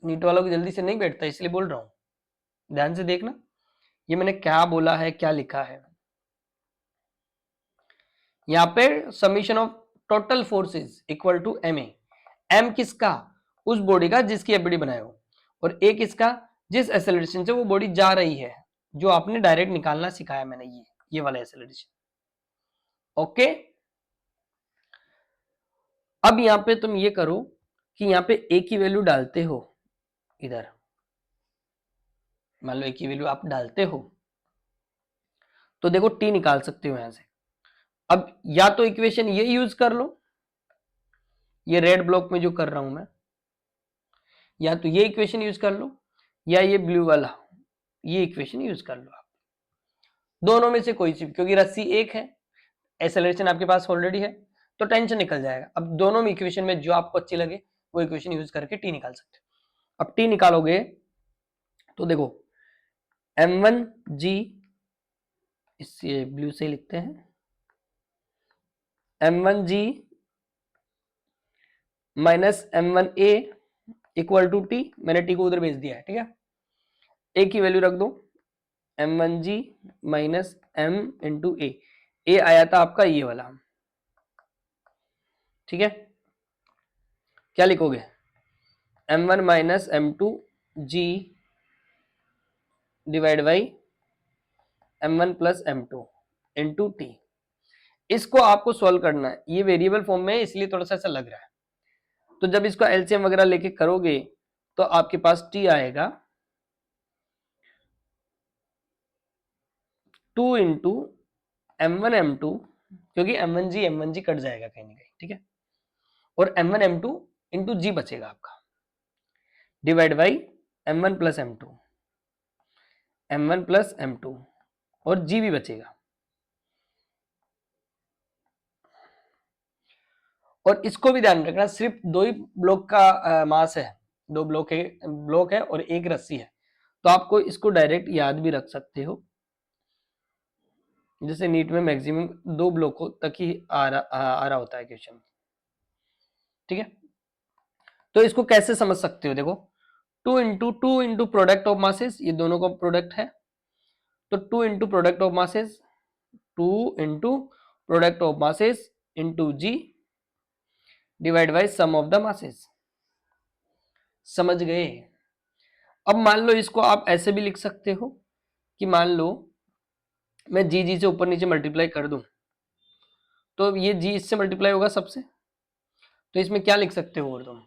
नीट वालों को जल्दी से नहीं बैठता इसलिए बोल रहा हूं, ध्यान से देखना ये मैंने क्या बोला है क्या लिखा है। यहां पे summation of total forces equal to M A, M किसका, उस बॉडी का जिसकी एफबीडी बनाए हो, और ए किसका, जिस एक्सेलरेशन से वो बॉडी जा रही है, जो आपने डायरेक्ट निकालना सिखाया मैंने, ये वाला एक्सेलरेशन। ओके, अब यहां पे तुम ये करो कि यहां पे ए की वैल्यू डालते हो, इधर मान लो ए की वैल्यू आप डालते हो, तो देखो टी निकाल सकते हो यहां से। अब या तो इक्वेशन ये यूज कर लो, ये रेड ब्लॉक में जो कर रहा हूं मैं, या तो ये इक्वेशन यूज कर लो, या ये ब्लू वाला ये इक्वेशन यूज कर लो आप, दोनों में से कोई सी, क्योंकि रस्सी एक है, एक्सेलरेशन आपके पास ऑलरेडी है, तो टेंशन निकल जाएगा। अब दोनों में इक्वेशन में जो आपको अच्छी लगे वो इक्वेशन यूज करके टी निकाल सकते हो। अब टी निकालोगे तो देखो m1g, इससे ब्लू से लिखते हैं, m1g minus m1a equal to T, मैंने टी को उधर भेज दिया है, ठीक है। ए की वैल्यू रख दो m1g माइनस m इंटू ए आया था आपका ये वाला, ठीक है। क्या लिखोगे m1 minus m2g divide by m1 plus m2 into T. इसको आपको सॉल्व करना है, ये वेरिएबल फॉर्म में है इसलिए थोड़ा सा ऐसा लग रहा है, तो जब इसको एलसीएम वगैरह लेके करोगे तो आपके पास टी आएगा 2 इंटू m1 m2, क्योंकि m1g कट जाएगा कहीं ना कहीं, ठीक है, और m1 m2 इंटू जी बचेगा आपका, divide by m1 plus m2 और जी भी बचेगा। और इसको भी ध्यान रखना, सिर्फ दो ही ब्लॉक का मास है, दो ब्लॉक है और एक रस्सी है, तो आपको इसको डायरेक्ट याद भी रख सकते हो। जैसे नीट में मैक्सिमम दो ब्लॉकों तक ही आ रहा होता है क्वेश्चन, ठीक है। तो इसको कैसे समझ सकते हो, देखो two into product of masses, ये दोनों का प्रोडक्ट है, तो two into product of masses, two into product of masses into G divide by sum of the masses. समझ गए। अब मान लो इसको आप ऐसे भी लिख सकते हो कि मान लो मैं जी से ऊपर नीचे मल्टीप्लाई कर दूं, तो ये जी इससे मल्टीप्लाई होगा सबसे, तो इसमें क्या लिख सकते हो, और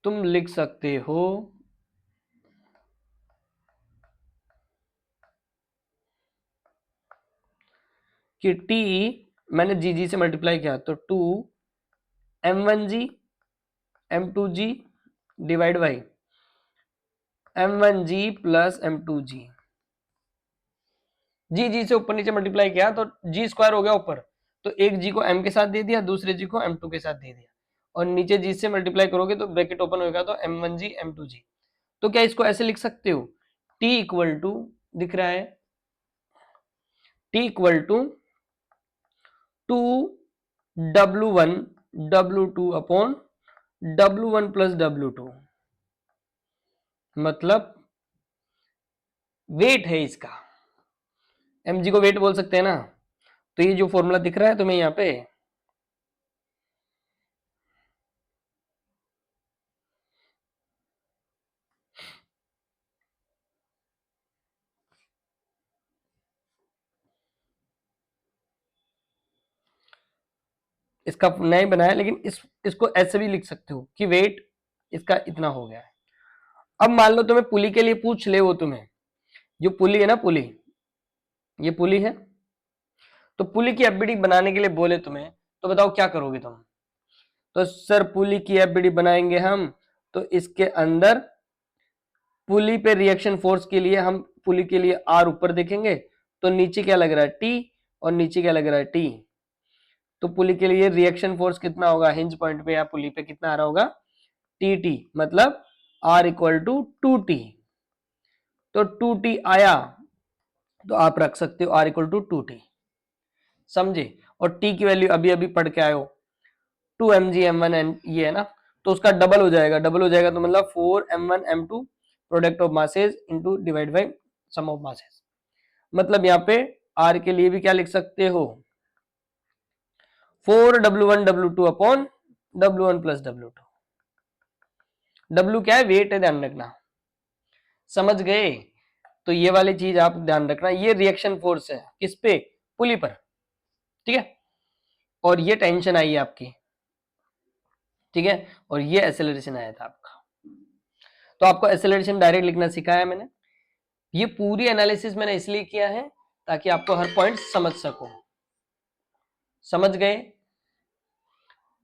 तुम लिख सकते हो कि T मैंने जी से मल्टीप्लाई किया तो 2m1g m2g divide by m1g plus m2g। जी से ऊपर नीचे मल्टीप्लाई किया तो जी स्क्वायर हो गया ऊपर, तो एक जी को m के साथ दे दिया, दूसरे जी को m2 के साथ दे दिया, और नीचे जी से मल्टीप्लाई करोगे तो ब्रैकेट ओपन होगा तो m1g m2g। तो क्या इसको ऐसे लिख सकते हो, T इक्वल टू दिख रहा है, T equal to 2w1 w2 upon w1 plus w2, मतलब वेट है इसका, mg को वेट बोल सकते हैं ना। तो ये जो फॉर्मूला दिख रहा है तुम्हें यहाँ पे, इसका नहीं बनाया, लेकिन इसको ऐसे भी लिख सकते हो कि वेट इसका इतना हो गया है। अब मान लो तुम्हें पुली के लिए पूछ ले, वो तुम्हें जो पुली है ना, पुली, ये पुली है, तो पुली की एफबीडी बनाने के लिए बोले तुम्हें, तो बताओ क्या करोगे तुम। तो सर पुली की एफबीडी बनाएंगे हम, तो इसके अंदर पुली पे रिएक्शन फोर्स के लिए हम पुली के लिए आर ऊपर देखेंगे, तो नीचे क्या लग रहा है टी, और नीचे क्या लग रहा है टी। तो पुली के लिए रिएक्शन फोर्स कितना होगा, हिंज पॉइंट पे या पुली पे कितना आ रहा होगा, टी टी, मतलब आर इक्वल टू 2t। तो 2t आया, तो आप रख सकते हो आर इक्वल टू 2t, समझे। और t की वैल्यू अभी अभी पढ़ के आए हो 2mg m1 ये है ना, तो उसका डबल हो जाएगा, डबल हो जाएगा तो मतलब 4m1m2 product of masses into divide by sum of masses. मतलब यहाँ पे r के लिए भी क्या लिख सकते हो, 4w1 w2 upon w1 plus w2। w क्या है, वेट है, ध्यान रखना, समझ गए। तो ये वाली चीज आप ध्यान रखना, ये रिएक्शन फोर्स है किस पे, पुली पर, ठीक है। और ये टेंशन आई है आपकी, ठीक है, और ये एक्सेलरेशन आया था आपका। तो आपको एक्सेलरेशन डायरेक्ट लिखना सिखाया मैंने। ये पूरी एनालिसिस मैंने इसलिए किया है ताकि आपको हर पॉइंट समझ सको, समझ गए।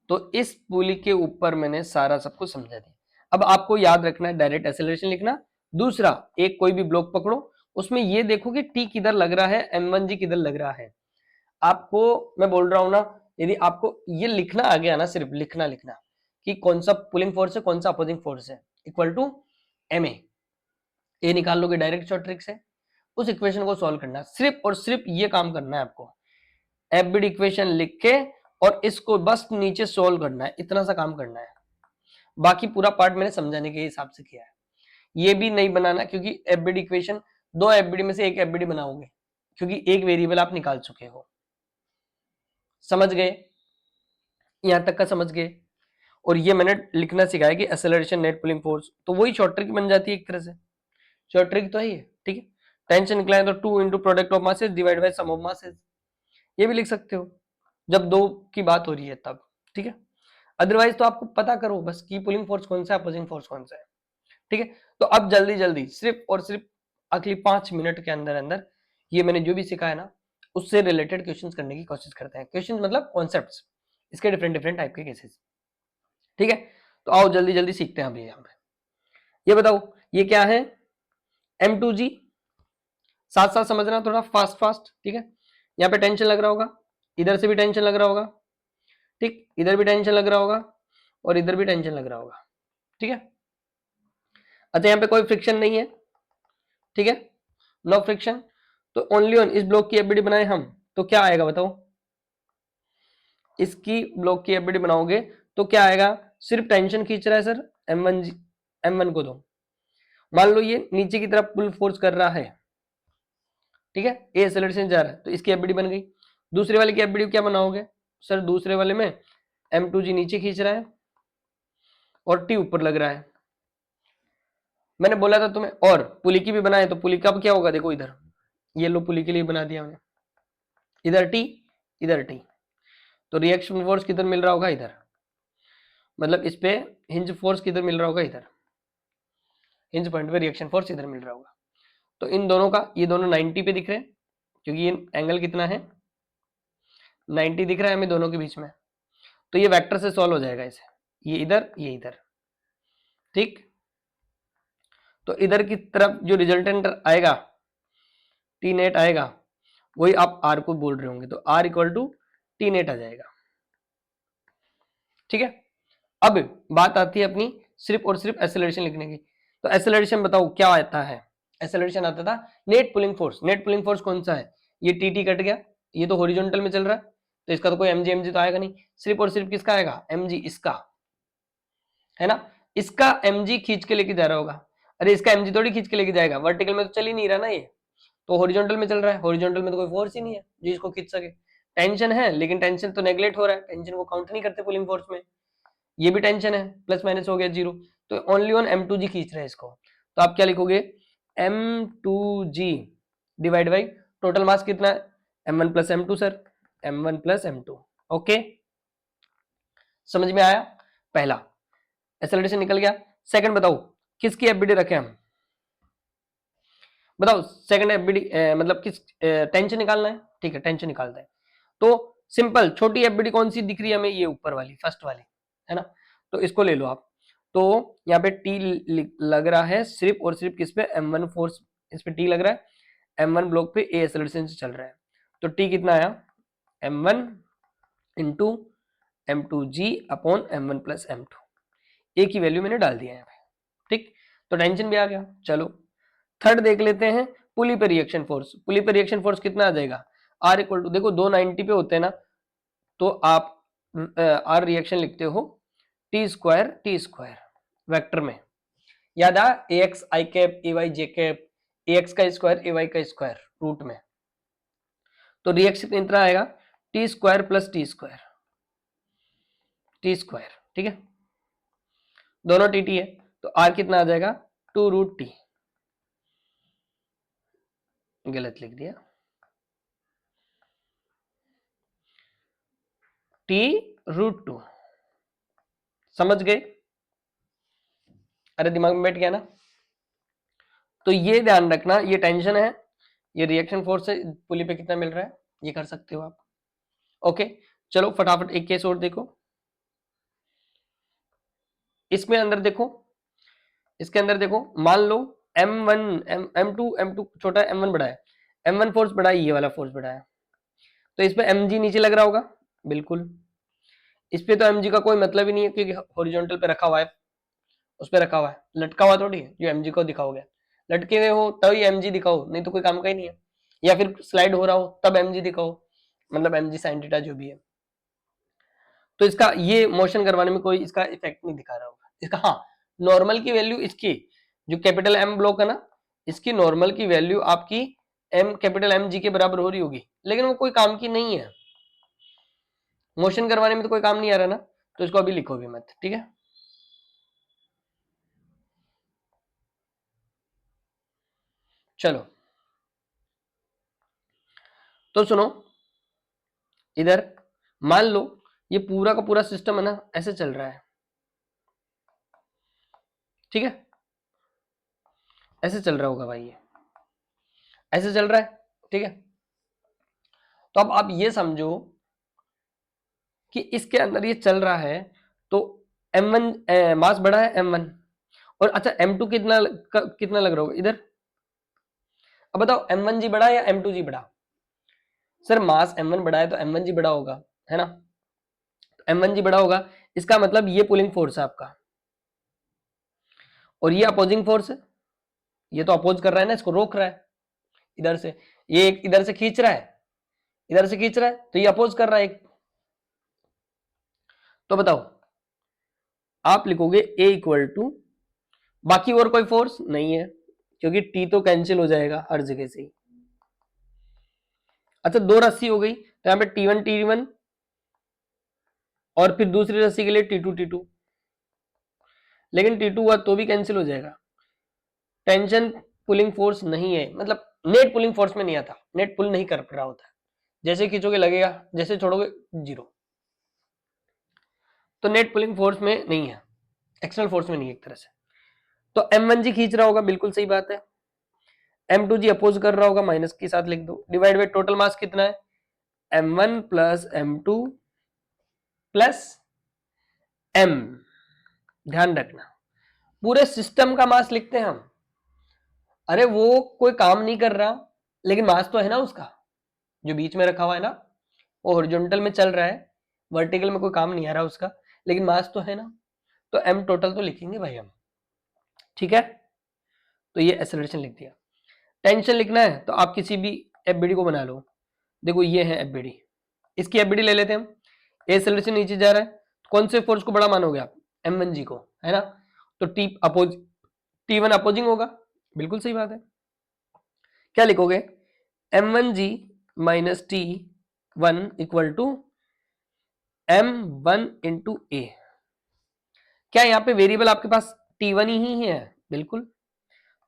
तो इस पुली के ऊपर मैंने सारा सब कुछ समझा दिया। अब आपको याद रखना है डायरेक्ट एक्सेलरेशन लिखना। दूसरा, एक कोई भी ब्लॉक पकड़ो, उसमें ये देखो कि टी किधर लग रहा है, m1g किधर लग रहा है। आपको मैं बोल रहा हूं ना, यदि आपको ये लिखना आ गया ना, सिर्फ लिखना कि कौन सा पुलिंग फोर्स है, कौन सा अपोजिंग फोर्स है, इक्वल टू एम ए निकाल लोगे डायरेक्ट शॉर्ट ट्रिक से। उस इक्वेशन को सॉल्व करना, सिर्फ और सिर्फ ये काम करना है आपको, एफबीडी इक्वेशन लिख के और इसको बस नीचे सोल्व करना है, इतना सा काम करना है। बाकी पूरा पार्ट मैंने समझाने के हिसाब से किया है। ये भी नहीं बनाना, क्योंकि एफबीडी इक्वेशन, दो एफबीडी में से एक एफबीडी बनाओगे, क्योंकि एक वेरिएबल आप निकाल चुके हो। समझ गए, यहां तक का समझ गए। और ये मैंने लिखना सिखाया कि एक्सेलरेशन नेट पुलिंग फोर्स, तो वही शॉर्ट ट्रिक बन जाती है एक तरह से, शॉर्ट ट्रिक तो है ये, ठीक है। टेंशन निकला तो 2 into product of masses divide by sum of masses, ये भी लिख सकते हो जब दो की बात हो रही है तब, ठीक है। अदरवाइज तो आपको पता करो बस की पुलिंग फोर्स कौन सा है, अपोजिंग फोर्स कौन सा है, ठीक है। तो अब जल्दी जल्दी सिर्फ और सिर्फ अगली 5 मिनट के अंदर अंदर ये मैंने जो भी सिखाया ना, उससे रिलेटेड क्वेश्चंस करने की कोशिश करते हैं। क्वेश्चंस मतलब कॉन्सेप्ट्स, इसके डिफरेंट डिफरेंट टाइप के केसेस, ठीक है। तो आओ जल्दी जल्दी सीखते हैं अभी यहाँ पे। ये बताओ ये क्या है, M2G, साथ साथ समझना थोड़ा फास्ट फास्ट, ठीक है। यहाँ पे टेंशन लग रहा होगा, इधर से भी टेंशन लग रहा होगा, ठीक, इधर भी टेंशन लग रहा होगा, और इधर भी टेंशन लग रहा होगा, ठीक है। अच्छा यहाँ पे कोई फ्रिक्शन नहीं है, ठीक है, नो फ्रिक्शन। तो ओनली ऑन इस ब्लॉक की एफबीडी बनाए हम, तो क्या आएगा बताओ, इसकी ब्लॉक की एफबीडी बनाओगे तो क्या आएगा, सिर्फ टेंशन खींच रहा है सर, M1 को दो, मान लो ये नीचे की तरफ पुल फोर्स कर रहा है, ठीक है, ए एक्सेलरेशन जा रहा है, तो इसकी एफबीडी बन गई। दूसरे वाले की एफबीडी क्या बनाओगे सर, दूसरे वाले में M2G नीचे खींच रहा है और T ऊपर लग रहा है। मैंने बोला था तुम्हें, और पुली की भी बनाए, तो पुली का क्या होगा, देखो इधर ये लो पुली के लिए बना दिया मैंने, इधर T इधर T, तो रिएक्शन फोर्स किधर मिल रहा होगा, इधर, मतलब इस पे हिंज फोर्स किधर मिल रहा होगा, इधर हिंज पॉइंट पे रिएक्शन फोर्स इधर मिल रहा होगा। तो इन दोनों का, ये दोनों 90 पे दिख रहे हैं, क्योंकि ये एंगल कितना है 90 दिख रहा है हमें दोनों के बीच में, तो ये वेक्टर से सॉल्व हो जाएगा इसे, ये इधर ये इधर, ठीक। तो इधर की तरफ जो रिजल्टेंट आएगा टी नेट आएगा, वही आप आर को बोल रहे होंगे, तो R equal to T net आ जाएगा, ठीक है। अब बात आती है अपनी सिर्फ और सिर्फ एक्सेलरेशन लिखने की। तो एक्सेलरेशन बताओ क्या आता है? एक्सेलरेशन आता था net pulling force. Net pulling force कौन सा है? ये टी कट गया, ये तो हॉरिजॉन्टल में चल रहा है, तो इसका तो कोई एमजी तो आएगा नहीं, सिर्फ और सिर्फ किसका आएगा? एमजी, इसका, है ना। इसका एमजी खींच के लेके जा रहा होगा, अरे इसका एमजी थोड़ी खींच के लेके जाएगा, वर्टिकल में तो चल ही नहीं रहा ना, ये तो हॉरिजॉन्टल में चल रहा है, हॉरिजॉन्टल में तो कोई फोर्स ही नहीं है जो इसको खींच सके। टेंशन है, लेकिन टेंशन तो नेग्लेक्ट हो रहा है, टेंशन को काउंट नहीं करते पुलिंग फोर्स में। ये भी टेंशन है, प्लस माइनस हो गया 0, तो ओनली ऑन M2G खींच रहे हैं इसको, तो आप क्या लिखोगे? M2G divide by total mass कितना है? M1 plus M2 sir, M1 plus M2। Okay, समझ में आया? पहला एक्सेलरेशन निकल गया। सेकंड बताओ किसकी एफबीडी रखें हम? बताओ सेकंड एफबीडी मतलब किस टेंशन निकालना है, ठीक है, टेंशन निकालते हैं। तो सिंपल छोटी एफबीडी कौन सी दिख रही है हमें? ये ऊपर वाली, फर्स्ट वाली, है ना, तो इसको ले लो आप। तो यहाँ पे टी लग रहा है सिर्फ और सिर्फ किस पे? M1 फोर्स, इस पे टी लग रहा है, M1 ब्लॉक पे ए एक्सेलरेशन से चल रहा है, तो टी कितना आया? M1 into M2G upon M1 plus M2, ए की वैल्यू मैंने डाल दिया है यहाँ पे, ठीक। तो टेंशन भी आ गया। चलो थर्ड देख लेते हैं, पुली पे रिएक्शन फोर्स। पुली पे रिएक्शन फोर्स कितना आ जाएगा? आर इक्वल टू, देखो 290 पे होते हैं ना, तो आप आर रिएक्शन लिखते हो टी स्क्वायर वेक्टर में, याद आ, A X I cap A Y J cap, A X का स्क्वायर ए वाई का स्क्वायर रूट में, तो रिएक्शन इतना आएगा T square plus T square, ठीक है, दोनों टी टी है, तो आर कितना आ जाएगा? 2√T, गलत लिख दिया, T√2, समझ गए? अरे दिमाग में बैठ गया ना। तो ये ध्यान रखना, ये टेंशन है, ये रिएक्शन फोर्स है, पुली पे कितना मिल रहा है, ये कर सकते हो आप। ओके, चलो फटाफट एक केस और देखो, इसमें अंदर देखो, इसके अंदर देखो, मान लो M1 M2 छोटा है, M1 बड़ा है, M1 फोर्स बड़ा है, ये वाला फोर्स बड़ा है, तो इस पे mg नीचे लग रहा होगा, बिल्कुल। इस पे तो mg का कोई मतलब ही नहीं है, क्योंकि हॉरिजॉन्टल पे रखा हुआ है, उस पे रखा हुआ है, लटका हुआ थोड़ी है जो mg को दिखाओगे, लटके हुए हो तब ही mg दिखाओ, नहीं तो कोई काम का ही नहीं है, या फिर स्लाइड हो रहा हो तब mg दिखाओ, मतलब mg sin थीटा जो भी है। तो इसका ये मोशन करवाने में कोई इसका इफेक्ट नहीं दिखा रहा होगा इसका। हाँ, नॉर्मल की वैल्यू इसकी जो कैपिटल M ब्लॉक है ना, इसकी नॉर्मल की वैल्यू आपकी M कैपिटल M G के बराबर हो रही होगी, लेकिन वो कोई काम की नहीं है, मोशन करवाने में तो कोई काम नहीं आ रहा ना, तो इसको अभी लिखो भी मत, ठीक है। चलो तो सुनो, इधर मान लो ये पूरा का पूरा सिस्टम है ना ऐसे चल रहा है, ठीक है, ऐसे चल रहा होगा भाई, ये ऐसे चल रहा है, ठीक है। तो अब आप ये समझो कि इसके अंदर ये चल रहा है, तो M1 मास बड़ा है M1, और अच्छा M2 कितना लग रहा होगा इधर? अब बताओ M1G बड़ा है या M2G बड़ा? सर मास M1 बड़ा है तो M1G बड़ा होगा, है ना, M1G बड़ा होगा, इसका मतलब ये पुलिंग फोर्स है आपका, और ये अपोजिंग फोर्स है, ये तो अपोज कर रहा है ना, इसको रोक रहा है इधर से, ये एक इधर से खींच रहा है, इधर से खींच रहा है, तो ये अपोज कर रहा है एक। तो बताओ आप लिखोगे A इक्वल टू, बाकी और कोई फोर्स नहीं है, क्योंकि T तो कैंसिल हो जाएगा हर जगह से ही। अच्छा दो रस्सी हो गई, तो यहाँ पे T1 और फिर दूसरी रस्सी के लिए T2, लेकिन T2 हुआ तो भी कैंसिल हो जाएगा, टेंशन पुलिंग फोर्स नहीं है, मतलब नेट पुलिंग फोर्स में नहीं आता, नेट पुल नहीं कर रहा होता, जैसे खींचोगे लगेगा, जैसे छोड़ोगे 0, तो नेट पुलिंग फोर्स में नहीं है, एक्सटर्नल फोर्स में नहीं है एक तरह से। तो M1G खींच रहा होगा, बिल्कुल सही बात है, M2G अपोज कर रहा होगा, माइनस के साथ लिख दो, डिवाइड बाय टोटल मास कितना है m1 plus m2 plus m। ध्यान रखना पूरे सिस्टम का मास लिखते हैं हम। अरे वो कोई काम नहीं कर रहा लेकिन मास तो है ना उसका, जो बीच में रखा हुआ है ना, वो हॉरिजॉन्टल में चल रहा है, वर्टिकल में कोई काम नहीं आ रहा उसका, लेकिन मास तो है ना, तो m टोटल तो लिखेंगे भाई हम। ठीक है, तो ये एक्सेलरेशन लिख दिया। टेंशन लिखना है तो आप किसी भी एफबीडी को बना लो। देखो ये है एफबीडी, इसकी एफबीडी ले लेते हैं हम। एक्सेलरेशन नीचे जा रहा है, कौन से फोर्स को बड़ा मानोगे आप? m1g को, है ना? तो T1 अपोजिंग होगा, बिल्कुल सही बात है। क्या लिखोगे? m1g minus T1 equal to m1 into A. क्या यहाँ पे वेरिएबल आपके पास T1 ही है? बिल्कुल।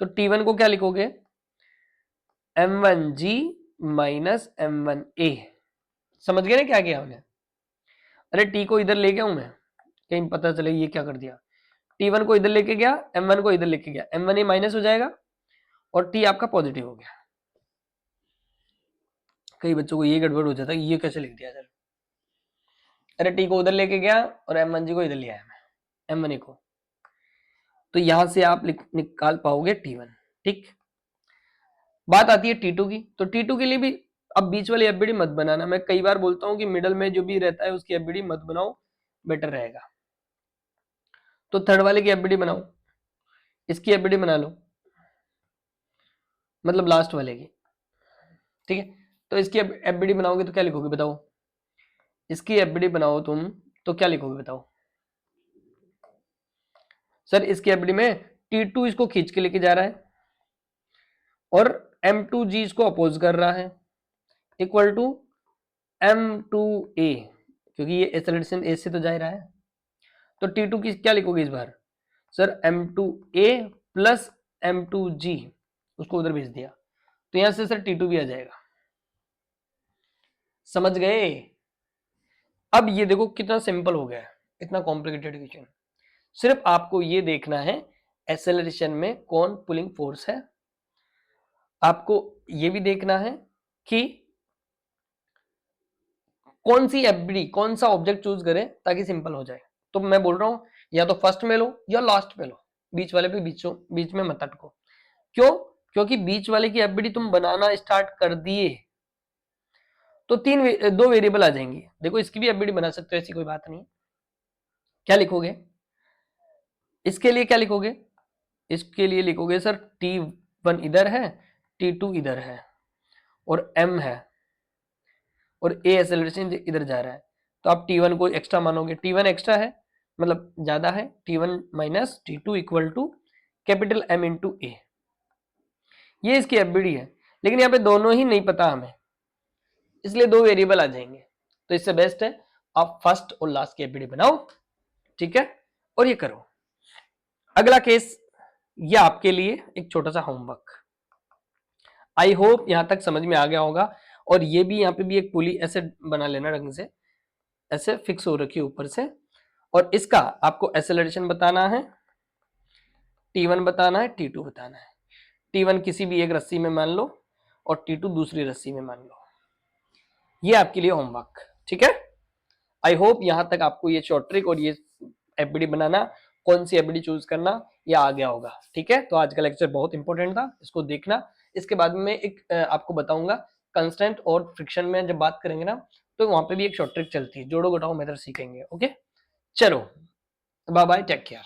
तो T1 को क्या लिखोगे? m1g minus m1a। समझ गए ना क्या किया हमने? अरे T को इधर ले गया हूं मैं, कहीं पता चले ये क्या कर दिया। T1 को इधर लेके गया, m1 को इधर लेके गया, m1a माइनस हो जाएगा और T आपका पॉजिटिव हो गया। कई बच्चों को ये गड़बड़ हो जाता है, ये कैसे लिख दिया सर? अरे T को उधर लेके गया और m1g को इधर ले आया मैं, m1a को, तो यहां से आप निकाल पाओगे T1। ठीक, बात आती है T2 की। तो T2 के लिए भी अब बीच वाली एफबीडी मत बनाना। मैं कई बार बोलता हूं कि मिडल में जो भी रहता है उसकी एफबीडी मत बनाओ, बेटर रहेगा। तो थर्ड वाले की एफबीडी बनाओ, इसकी एफबीडी बना लो, मतलब लास्ट वाले की। ठीक है, तो इसकी एफबीडी बनाओगे तो क्या लिखोगे बताओ? इसकी एफबीडी बनाओ तुम तो क्या लिखोगे बताओ? सर इसकी एफबीडी में T2 इसको खींच के लेके जा रहा है और M2G इसको अपोज कर रहा है, इक्वल टू M2A, क्योंकि ये एक्सेलरेशन ए से तो जा रहा है। तो T2 की क्या लिखोगे इस बार? सर M2A प्लस M2G, उसको उधर भेज दिया, तो यहां से सर T2 भी आ जाएगा। समझ गए? अब ये देखो कितना सिंपल हो गया है, इतना कॉम्प्लिकेटेड क्वेश्चन। सिर्फ आपको ये देखना है एक्सेलरेशन में कौन पुलिंग फोर्स है, आपको ये भी देखना है कि कौन सी एफबीडी, कौन सा ऑब्जेक्ट चूज करें ताकि सिंपल हो जाए। तो मैं बोल रहा हूं या तो फर्स्ट में लो या लास्ट में लो, बीच वाले पे बीच में मत अटको। क्यों? क्योंकि बीच वाले की एफबीडी तुम बनाना स्टार्ट कर दिए तो दो वेरिएबल आ जाएंगे। देखो इसकी भी एफबीडी बना सकते हो, ऐसी कोई बात नहीं। क्या लिखोगे इसके लिए? क्या लिखोगे इसके लिए? लिखोगे सर T1 इधर है, T2 इधर है और M है और A एक्सेलरेशन इधर जा रहा है, तो आप T1 को एक्स्ट्रा मानोगे। T1 एक्स्ट्रा है मतलब ज्यादा है, T1 minus T2 equal to capital M into A. ये इसकी एफबीडी है, लेकिन यहाँ पे दोनों ही नहीं पता हमें, इसलिए दो वेरिएबल आ जाएंगे। तो इससे बेस्ट है आप फर्स्ट और लास्ट की एफबीडी बनाओ। ठीक है, और ये करो। अगला केस, ये आपके लिए एक छोटा सा होमवर्क। आई होप यहां तक समझ में आ गया होगा। और ये भी यहाँ पे भी एक पुली ऐसे बना लेना, रंग से ऐसे फिक्स हो रखी है ऊपर से, और इसका आपको एक्सेलरेशन बताना है, T1 बताना है, T2 बताना है। T1 किसी भी एक रस्सी में मान लो और T2 दूसरी रस्सी में मान लो। ये आपके लिए होमवर्क। ठीक है, आई होप यहां तक आपको ये शॉर्ट ट्रिक और ये एफबीडी बनाना, कौन सी एफबीडी चूज करना, ये आ गया होगा। ठीक है, तो आज का लेक्चर बहुत इंपॉर्टेंट था, इसको देखना। इसके बाद में एक आपको बताऊंगा कंस्टेंट और फ्रिक्शन में जब बात करेंगे ना, तो वहां पे भी एक शॉर्ट ट्रिक चलती है, जोड़ो घटाओ मेथड सीखेंगे। ओके, चलो बाय बाय, टेक केयर।